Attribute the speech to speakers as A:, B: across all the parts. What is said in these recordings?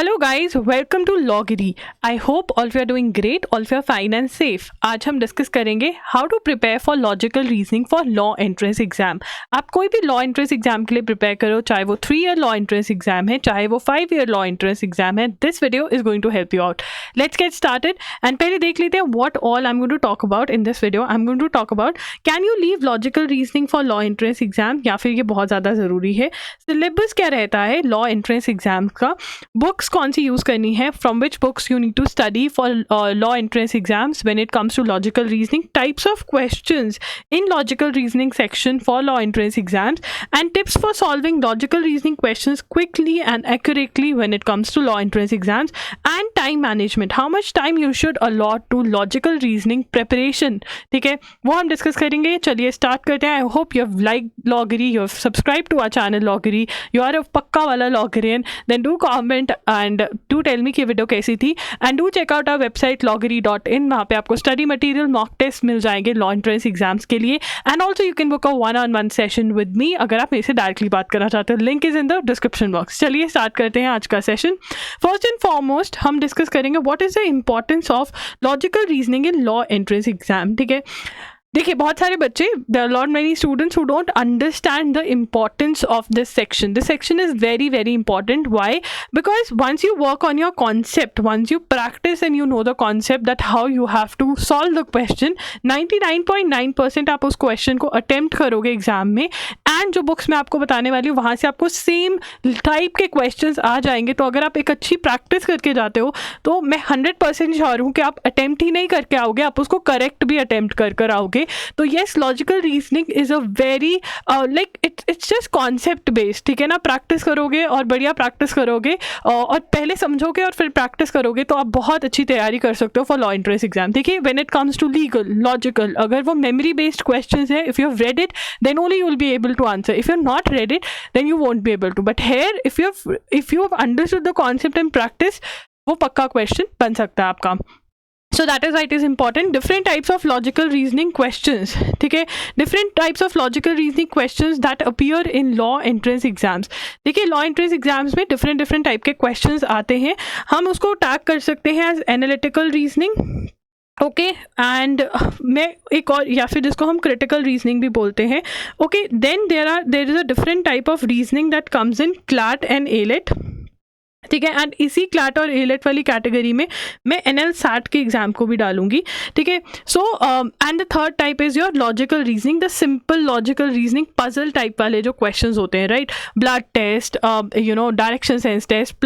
A: Hello guys, welcome to Lawgiri. I hope all of you are doing great, all of you are fine and safe. आज हम discuss करेंगे how to prepare for logical reasoning for law entrance exam. आप कोई भी law entrance exam के लिए prepare करो, चाहे वो 3 ईयर लॉ एंट्रेंस एग्जाम है, चाहे वो 5 ईयर लॉ एंट्रेंस एग्जाम है, this video is going to help you out. Let's get started and पहले देख लेते हैं what all I am going to talk about in this video. I am going to talk about can you leave logical reasoning for law entrance exam, या फिर ये बहुत ज़्यादा ज़रूरी है। सिलेबस क्या रहता है लॉ एंट्रेंस एग्जाम का, बुक्स कौन सी यूज़ करनी है, from which books you need to study for law entrance exams when it comes to logical reasoning, types of questions in logical reasoning section for law entrance exams, and tips for solving logical reasoning questions quickly and accurately when it comes to law entrance exams, and time management, how much time you should allot to logical reasoning preparation। ठीक है, वो हम discuss करेंगे। चलिए start करते हैं। I hope you have like Lawgiri, you have subscribe to our channel Lawgiri, you are a पक्का वाला Lawgirian, then do comment and do tell me कि वीडियो कैसी थी, and do check out our website lawgiri.in। वहाँ पे आपको study material, mock test मिल जाएंगे लॉ एंट्रेंस एग्जाम्स के लिए, and also you can book a 1-on-1 session with me अगर आप मेरे से डायरेक्टली बात करना चाहते हो। Link is in the description box. चलिए स्टार्ट करते हैं आज का सेशन। फर्स्ट एंड फॉरमोस्ट हम डिस्कस करेंगे what is the importance of logical reasoning in law entrance exam. ठीक है, देखिए बहुत सारे बच्चे, there are lot many students who don't understand the importance of this section. This section is very very important. Why? Because once you work on your concept, once you practice and you know the concept that how you have to solve the question, 99.9% आप उस question को attempt करोगे exam में, and जो books मैं आपको बताने वाली हूँ वहाँ से आपको सेम टाइप के क्वेश्चंस आ जाएंगे। तो अगर आप एक अच्छी प्रैक्टिस करके जाते हो तो मैं 100% श्योर हूँ कि आप अटेम्प्ट ही नहीं करके आओगे, आप उसको करेक्ट भी अटेम्प्ट कर आओगे। तो yes, logical reasoning is a very like it's just concept based. ठीक है ना, प्रैक्टिस करोगे और बढ़िया प्रैक्टिस करोगे और पहले समझोगे और फिर प्रैक्टिस करोगे तो आप बहुत अच्छी तैयारी कर सकते हो फॉर लॉ एंट्रेंस एग्जाम। देखिए when it comes to legal logical, अगर वो मेमोरी बेस्ड क्वेश्चंस है, if you have read it then only you will be able to answer. If you're not read it, then you won't be able to. But here, if you have understood the concept and practice, वो पक्का question बन सकता है आपका। So that is why it is important. Different types of logical reasoning questions. ठीक है, different types of logical reasoning questions that appear in law entrance exams. देखिए law entrance exams में different type के questions आते हैं। हम उसको tag कर सकते हैं as analytical reasoning, okay and मैं एक और, या फिर जिसको हम क्रिटिकल रीजनिंग भी बोलते हैं। Okay, then there is a different type of reasoning that comes in CLAT and AILET. ठीक है, एंड इसी क्लैट और एलेट वाली कैटेगरी में मैं NLSAT के एग्जाम को भी डालूंगी। ठीक है, so and the third type is your logical reasoning, the simple logical reasoning puzzle type वाले जो क्वेश्चंस होते हैं, right, blood test, you know direction sense test,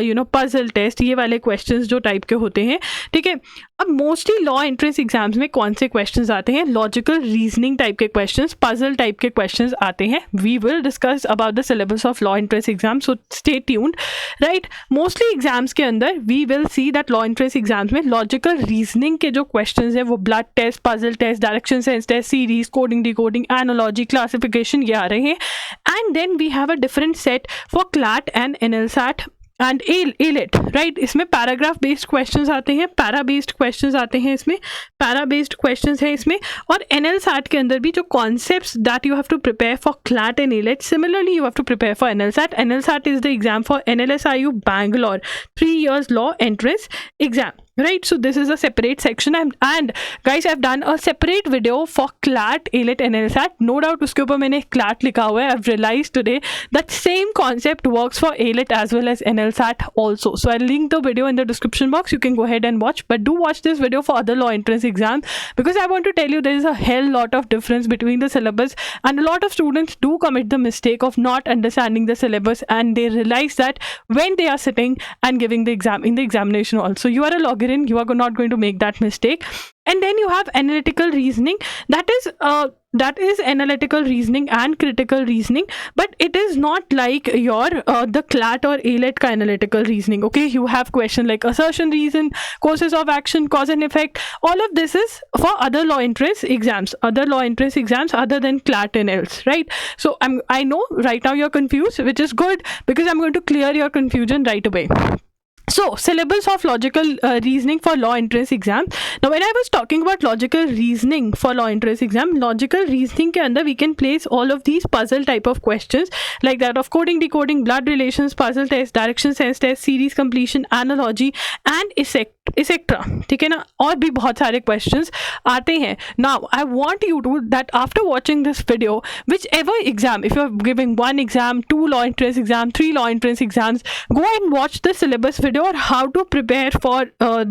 A: you know puzzle test, ये वाले क्वेश्चंस जो टाइप के होते हैं। ठीक है, अब मोस्टली लॉ एंट्रेंस एग्जाम्स में कौन से क्वेश्चंस आते हैं? लॉजिकल रीजनिंग टाइप के क्वेश्चंस, पजल टाइप के क्वेश्चंस आते हैं। We will discuss about the syllabus of law entrance exam, so stay tuned. Right, mostly exams के अंदर we will see that law entrance exams में logical reasoning के जो questions हैं वो blood test, puzzle test, direction sense test, series, coding, decoding, analogy, classification, ये आ रहे हैं। And then we have a different set for CLAT and NLSAT and AILET, right. इसमें पैराग्राफ बेस्ड क्वेश्चंस आते हैं, पैरा बेस्ड क्वेश्चंस आते हैं, इसमें पैरा बेस्ड क्वेश्चंस है इसमें। और NLSAT के अंदर भी जो concepts that you have to prepare for CLAT and AILET, similarly you have to prepare for NLSAT। NLSAT is the exam for NLSIU Bangalore 3 years law entrance exam, right? So this is a separate section, and guys I've done a separate video for CLAT, AILET, NLSAT. No doubt उसके ऊपर मैंने CLAT लिखा हुआ है। I've realized today that same concept works for AILET as well as NLSAT also. So I'll link the video in the description box. You can go ahead and watch, but do watch this video for other law entrance exams, because I want to tell you there is a hell lot of difference between the syllabus, and a lot of students do commit the mistake of not understanding the syllabus, and they realize that when they are sitting and giving the exam in the examination also. You are a logger in, you are not going to make that mistake. And then you have analytical reasoning, that is analytical reasoning and critical reasoning, but it is not like your the CLAT or AILET ka analytical reasoning. Okay, you have question like assertion, reason, causes of action, cause and effect. All of this is for other law entrance exams, other than CLAT and else, right? So I know right now you're confused, which is good, because I'm going to clear your confusion right away. So, syllabus of logical reasoning for law entrance exam. Now, when I was talking about logical reasoning for law entrance exam, logical reasoning के अंदर we can place all of these puzzle type of questions like that of coding, decoding, blood relations, puzzle test, direction sense test, series completion, analogy and etc. ठीक है ना, और भी बहुत सारे questions आते हैं. Now, I want you to that after watching this video, whichever exam, if you are giving 1 exam, 2 law entrance exam, 3 law entrance exams, go and watch the syllabus video or how to prepare for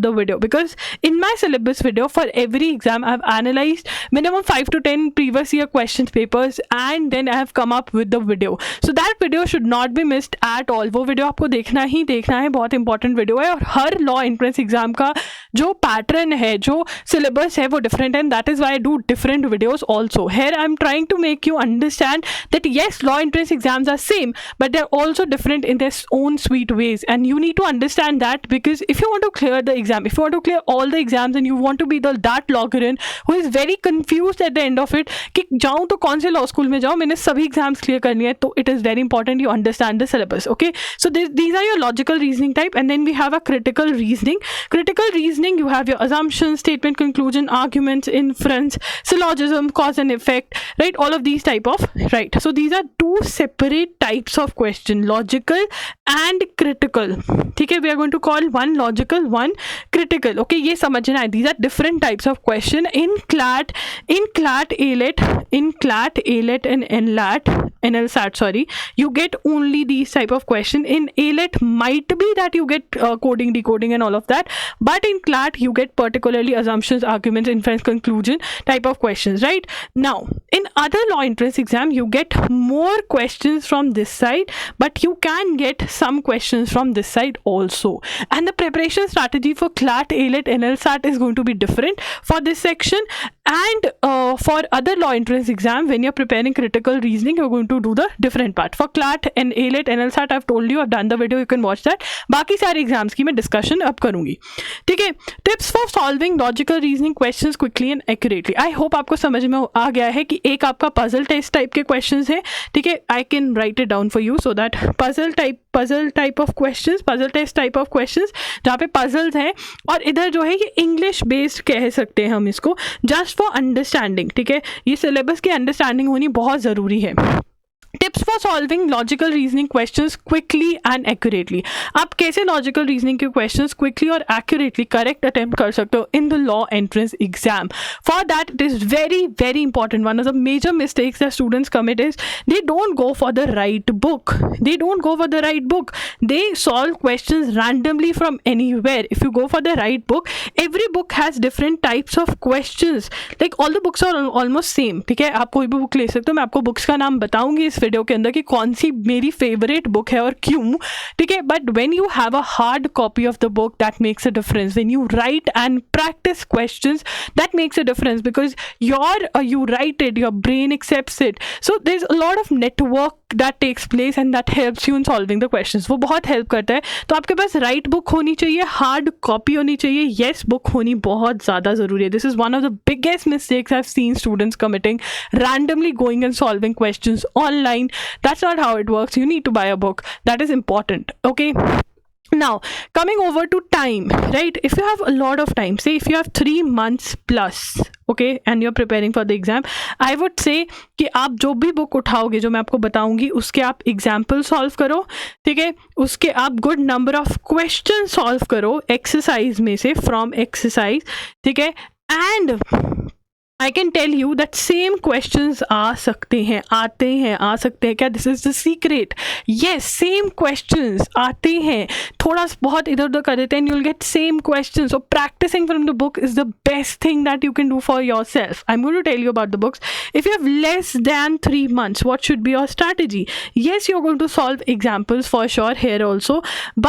A: the video, because in my syllabus video for every exam I've analyzed minimum 5 to 10 previous year questions papers and then I have come up with the video. So that video should not be missed at all. वो video आपको देखना ही देखना है, बहुत important video है. और हर law entrance exam का जो pattern है, जो syllabus है वो different है, and that is why I do different videos also. Here I'm trying to make you understand that yes, law entrance exams are same, but they're also different in their own sweet ways, and you need to understand that, because if you want to clear the exam, if you want to clear all the exams and you want to be that loggerin who is very confused at the end of it कि जाऊँ तो कौन से law school में जाऊँ, मैंने सभी exams clear करनी है, तो it is very important you understand the syllabus. Okay, so these are your logical reasoning type, and then we have a critical reasoning. Critical reasoning, you have your assumptions, statement, conclusion, arguments, inference, syllogism, cause and effect, right? All of these type of, right? So these are 2 separate types of question, logical and critical. ठीक है, we are going to call one logical, one critical. Okay, ये समझना है. These are different types of question in CLAT, AILET, and NLSAT. Sorry, you get only these type of question. In AILET might be that you get coding, decoding, and all of that, but in CLAT you get particularly assumptions, arguments, inference, conclusion type of questions. Right now, in other law entrance exam you get more questions from this side, but you can get some questions from this side also. And the preparation strategy for CLAT, AILET, NLSAT is going to be different for this section. And for other law entrance exam, when you're preparing critical reasoning, you're going to do the different part. For CLAT and AILET, NLSAT, I've told you, I've done the video, you can watch that. बाकी सारे exams की मैं discussion अब करूँगी. ठीक है, tips for solving logical reasoning questions quickly and accurately. I hope आपको समझ में आ गया है कि एक आपका puzzle test type के questions है. ठीक है, I can write it down for you so that puzzle type of questions, puzzle test type of questions जहाँ पे puzzles हैं, और इधर जो है ये English based कह सकते हैं हम इसको, just for understanding. ठीक है, ये syllabus की understanding होनी बहुत ज़रूरी है. Tips for solving logical reasoning questions quickly and accurately. आप कैसे लॉजिकल रीजनिंग के क्वेश्चंस क्विकली और एक्यूरेटली करेक्ट अटेम्प्ट कर सकते हो in the law entrance exam. For that it is very very important. One of the major mistakes that students commit is they don't go for the right book. They solve questions randomly from anywhere. If you go for the right book, every book has different types of questions. Like all the books are almost same. ठीक है, आप कोई भी book ले सकते हो. मैं आपको बुक्स का नाम बताऊंगी इस वीडियो के अंदर कि कौन सी मेरी फेवरेट बुक है और क्यों. ठीक है, but when you have a hard copy of the book, that makes a difference. When you right and practice questions, that makes a difference, because you write it, your brain accepts it. So there's a lot of network that takes place and that helps you in solving the questions. वो बहुत help करता है. तो आपके पास right book होनी चाहिए, hard copy होनी चाहिए, yes book होनी बहुत ज़्यादा ज़रूरी है. This is one of the biggest mistakes I've seen students committing, randomly going and solving questions online. That's not how it works. You need to buy a book. That is important. Okay. Now, coming over to time, right? If you have a lot of time, say if you have 3 months plus, okay, and you're preparing for the exam, I would say कि आप जो भी book उठाओगे, जो मैं आपको बताऊंगी, उसके आप एग्जाम्पल सॉल्व करो. ठीक है, उसके आप good number of question solve करो एक्सरसाइज में से, फ्रॉम एक्सरसाइज. ठीक है, and I can tell you that same questions आ सकते हैं, आ सकते हैं क्या? This is the secret. Yes, same questions आते हैं, थोड़ा बहुत इधर उधर कर देते हैं, you'll get same questions. So practicing from the book is the best thing that you can do for yourself. I'm going to tell you about the books. If you have less than 3 months, what should be your strategy? Yes, you're going to solve examples for sure here also,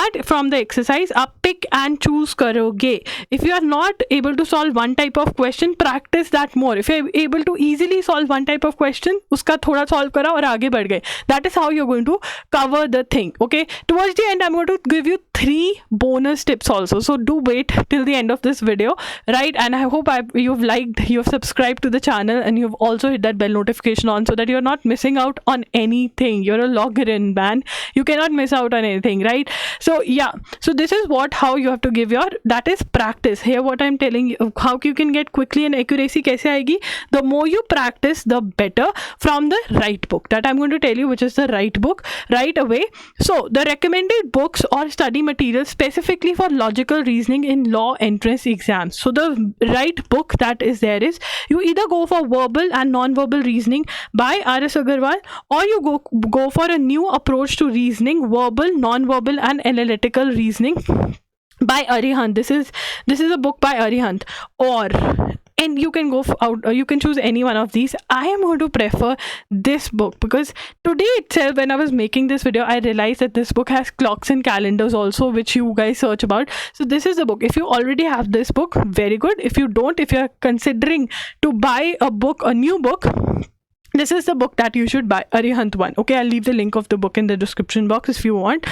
A: but from the exercise आप pick and choose करोगे. If you are not able to solve one type of question, practice that more. If you're able to easily solve one type of question, उसका थोड़ा solve करा और आगे बढ़ गए. That is how you're going to cover the thing. Okay, towards the end I'm going to give you 3 bonus tips also, so do wait till the end of this video, right? And I hope you've subscribed to the channel, and you've also hit that bell notification on, so that you're not missing out on anything. You're a logger in, man. You cannot miss out on anything, right? So yeah, so this is how you have to give your, that is practice. Here what I'm telling you, how you can get quickly and accuracy kaise aayegi, the more you practice, the better, from the right book that I'm going to tell you, which is the right book right away. So the recommended books or study materials specifically for logical reasoning in law entrance exams. So the right book that is there is, you either go for verbal and non-verbal reasoning by R.S. Agarwal, or you go for a new approach to reasoning, verbal, non-verbal and analytical reasoning by Arihant. This is a book by Arihant, and you can you can choose any one of these. I am going to prefer this book because today itself, when I was making this video, I realized that this book has clocks and calendars also, which you guys search about. So this is the book. If you already have this book, very good. If you don't, if you're considering to buy a new book, this is the book that you should buy, Arihant one. Okay, I'll leave the link of the book in the description box if you want.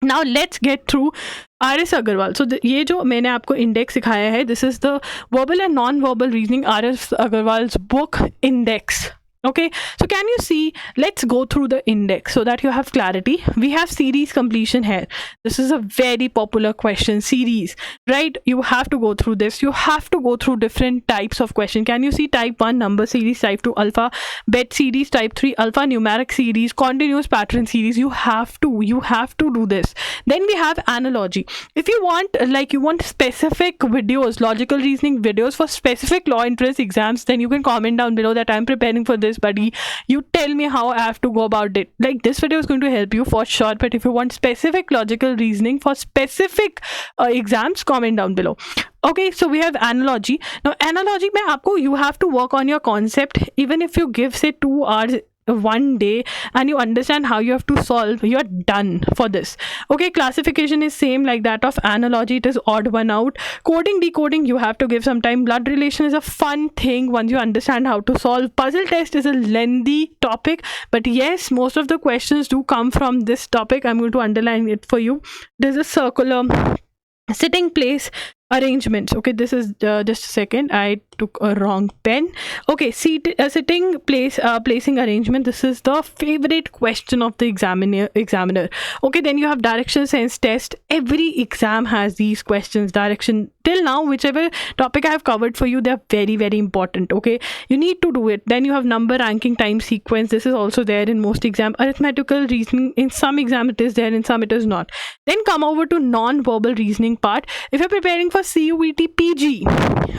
A: Now let's get through R.S. Agarwal. So ये जो मैंने आपको index सिखाया है, this is the verbal and non-verbal reasoning, R.S. Agarwal's book index. Okay, so can you see, let's go through the index so that you have clarity. We have series completion here. This is a very popular question, series, right? You have to go through this. You have to go through different types of question. Can you see type 1 number series, type 2 alphabet series, type 3 alphanumeric series, continuous pattern series? You have to do this. Then we have analogy. If you want specific videos, logical reasoning videos for specific law entrance exams, then you can comment down below that I'm preparing for this, buddy. You tell me how I have to go about it. Like, this video is going to help you for sure, but if you want specific logical reasoning for specific exams, comment down below. Okay, so we have analogy. Now analogy mein aapko, you have to work on your concept. Even if you give say 2 hours one day and you understand how you have to solve, you're done for this. Okay, classification is same like that of analogy. It is odd one out. Coding, decoding, you have to give some time. Blood relation is a fun thing once you understand how to solve. Puzzle test is a lengthy topic, but yes, most of the questions do come from this topic. I'm going to underline it for you. There's a circular sitting place arrangements. Okay, this is just a second, I took a wrong pen. Okay, sitting place placing arrangement. This is the favorite question of the examiner. Okay, then you have direction sense test. Every exam has these questions. Direction, till now whichever topic I have covered for you, they're very, very important. Okay, you need to do it. Then you have number ranking time sequence. This is also there in most exam. Arithmetical reasoning, in some exam it is there, in some it is not. Then come over to non-verbal reasoning part. If you're preparing for CUET PG,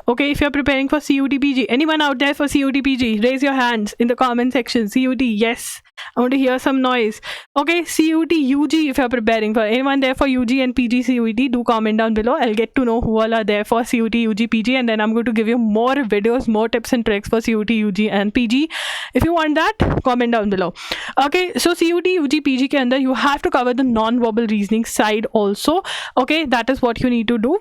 A: okay, if you're preparing for CUET PG, anyone out there for CUET PG, raise your hands in the comment section. CUET, yes, I want to hear some noise. Okay, CUET UG, if you're preparing for, anyone there for UG and PG CUET, do comment down below. I'll get to know who all are there for CUET UG PG, and then I'm going to give you more videos, more tips and tricks for CUET UG and PG. If you want that, comment down below. Okay, so CUET UG PG ke andar you have to cover the non-verbal reasoning side also. Okay, that is what you need to do.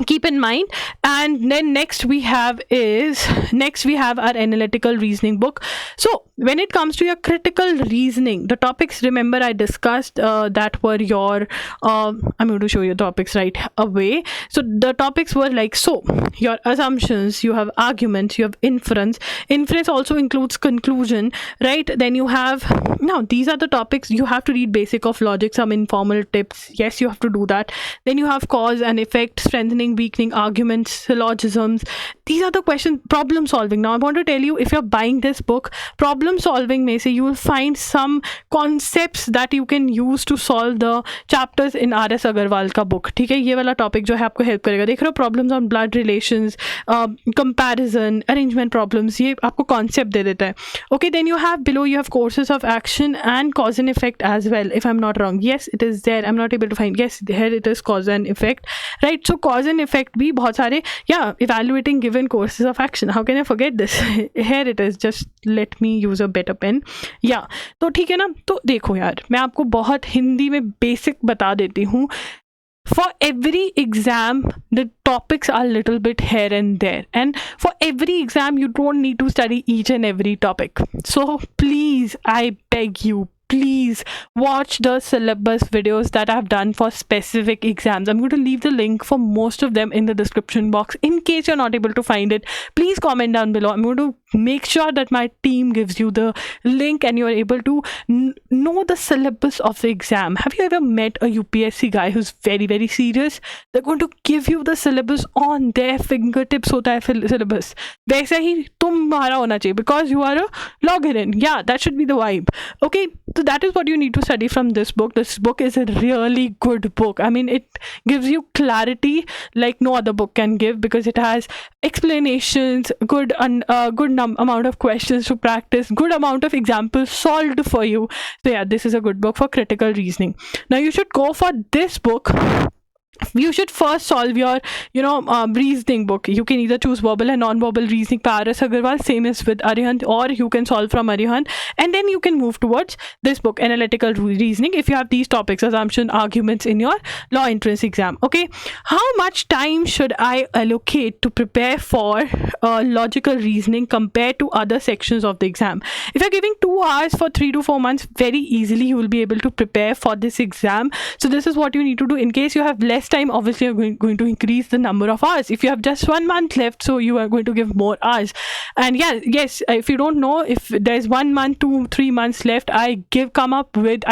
A: Keep in mind. And then next we have our analytical reasoning book. So when it comes to your critical reasoning, the topics, remember I discussed that were your I'm going to show you topics right away. So the topics were like, so your assumptions, you have arguments, you have inference also includes conclusion, right? Then you have, now these are the topics you have to read. Basic of logic, some informal tips, yes, you have to do that. Then you have cause and effect, strengthening, weakening, arguments, syllogisms. These are the questions. Problem solving. Now I want to tell you, if you're buying this book, problem solving may say you will find some concepts that you can use to solve the chapters in R.S. Agarwal का book. ठीक है, ये वाला topic जो है आपको help करेगा. देख रहे हो, problems on blood relations, comparison, arrangement problems, ये आपको concept दे देता है. Okay, then you have below, you have courses of action and cause and effect as well, if I'm not wrong. Yes, it is there. I'm not able to find. Yes, here it is, cause and effect, right? So cause and effect भी बहुत सारे, yeah, evaluating given courses of action. How can I forget this? Here it is. Just let me use a better pen. Yeah, तो ठीक है ना. तो देखो यार, मैं आपको बहुत हिंदी में बेसिक बता देती हूँ. For every exam, the topics are a little bit here and there. And for every exam, you don't need to study each and every topic. So please, I beg you, please watch the syllabus videos that I've done for specific exams. I'm going to leave the link for most of them in the description box. In case you're not able to find it, please comment down below. I'm going to make sure that my team gives you the link and you're able to know the syllabus of the exam. Have you ever met a UPSC guy who's very, very serious? They're going to give you the syllabus on their fingertips. होता है syllabus. वैसे ही तुम्हारा होना चाहिए because you are a login. Yeah, that should be the vibe. Okay, so that is what you need to study from this book. This book is a really good book. I mean, it gives you clarity like no other book can give because it has explanations, good amount of questions to practice, good amount of examples solved for you. So yeah, this is a good book for critical reasoning. Now you should go for this book. You should first solve your reasoning book. You can either choose verbal and non-verbal reasoning, Paras Agarwal, same as with Arihant, or you can solve from Arihant, and then you can move towards this book, analytical reasoning, if you have these topics, assumption, arguments in your law entrance exam. Okay, how much time should I allocate to prepare for logical reasoning compared to other sections of the exam? If you're giving 2 hours for 3 to 4 months, very easily you will be able to prepare for this exam. So this is what you need to do. In case you have less time, obviously you're going to increase the number of hours. If you have just 1 month left, so you are going to give more hours. And yes, if you don't know, if there's 1 month, 2-3 months left, I do come up with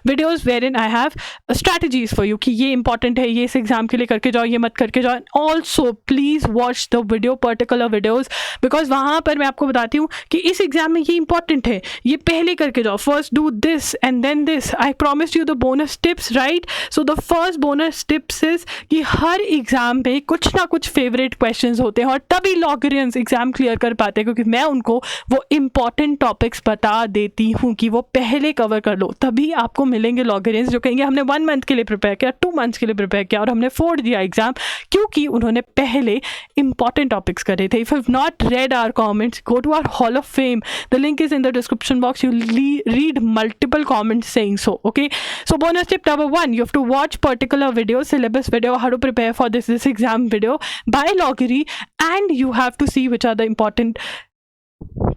A: videos wherein I have strategies for you कि ये important है, ये इस exam के लिए करके जाओ, ये मत करके जाओ. Also please watch the particular videos because वहाँ पर मैं आपको बताती हूँ कि इस exam में ये important है, ये पहले करके जाओ, first do this and then this. I promised you the bonus tips, right? So the first bonus tips is कि हर एग्जाम में कुछ ना कुछ फेवरेट क्वेश्चंस होते हैं और तभी लॉगरियंस एग्जाम क्लियर कर पाते हैं क्योंकि मैं उनको वो इंपॉर्टेंट टॉपिक्स बता देती हूँ कि वो पहले कवर कर लो. तभी आपको मिलेंगे लॉगरियंस जो कहेंगे हमने 1 मंथ के लिए प्रिपेयर किया, 2 मंथ्स के लिए प्रिपेयर किया और हमने फोड़ दिया एग्जाम क्योंकि उन्होंने पहले इंपॉर्टेंट टॉपिक्स करे थे. If you have not read our comments, go to our hall of fame. The link is in the description box. You read multiple comments saying so. Okay, so bonus tip number 1, you have to watch particular video, syllabus video, how to prepare for this exam video by Giri, and you have to see which are the important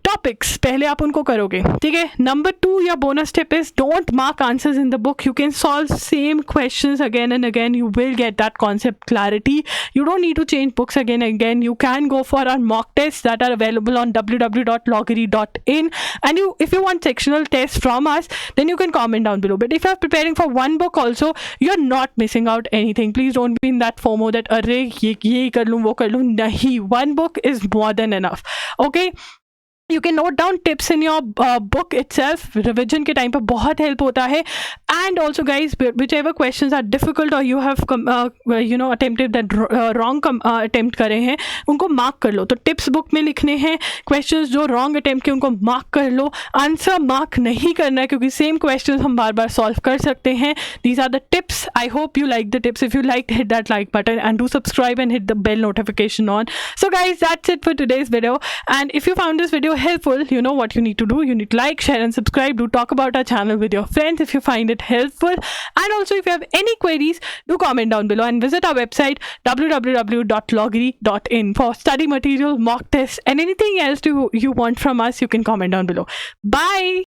A: topics. पहले आप उनको करोगे, ठीक है. Number 2, your bonus tip is don't mark answers in the book. You can solve same questions again and again. You will get that concept clarity. You don't need to change books again and again. You can go for our mock tests that are available on www.logiri.in. And if you want sectional tests from us, then you can comment down below. But if you're preparing for one book also, you're not missing out anything. Please don't be in that FOMO that array ye kar lun, wo kar lun. Nahi, one book is more than enough. Okay, you can note down tips in your book itself. Revision के time पे बहुत help होता है. And also guys, whichever questions are difficult or you have attempted that wrong attempt करे हैं, उनको mark कर लो. तो tips book में लिखने हैं, questions जो wrong attempt के उनको mark कर लो. Answer mark नहीं करना है क्योंकि same questions हम बार बार solve कर सकते हैं. These are the tips. I hope you like the tips. If you liked, hit that like button and do subscribe and hit the bell notification on. So guys, that's it for today's video. And if you found this video helpful, you know what you need to do. You need to like, share and subscribe. Do talk about our channel with your friends if you find it helpful. And also if you have any queries, do comment down below and visit our website www.logiri.in for study material, mock tests and anything else you want from us. You can comment down below. Bye.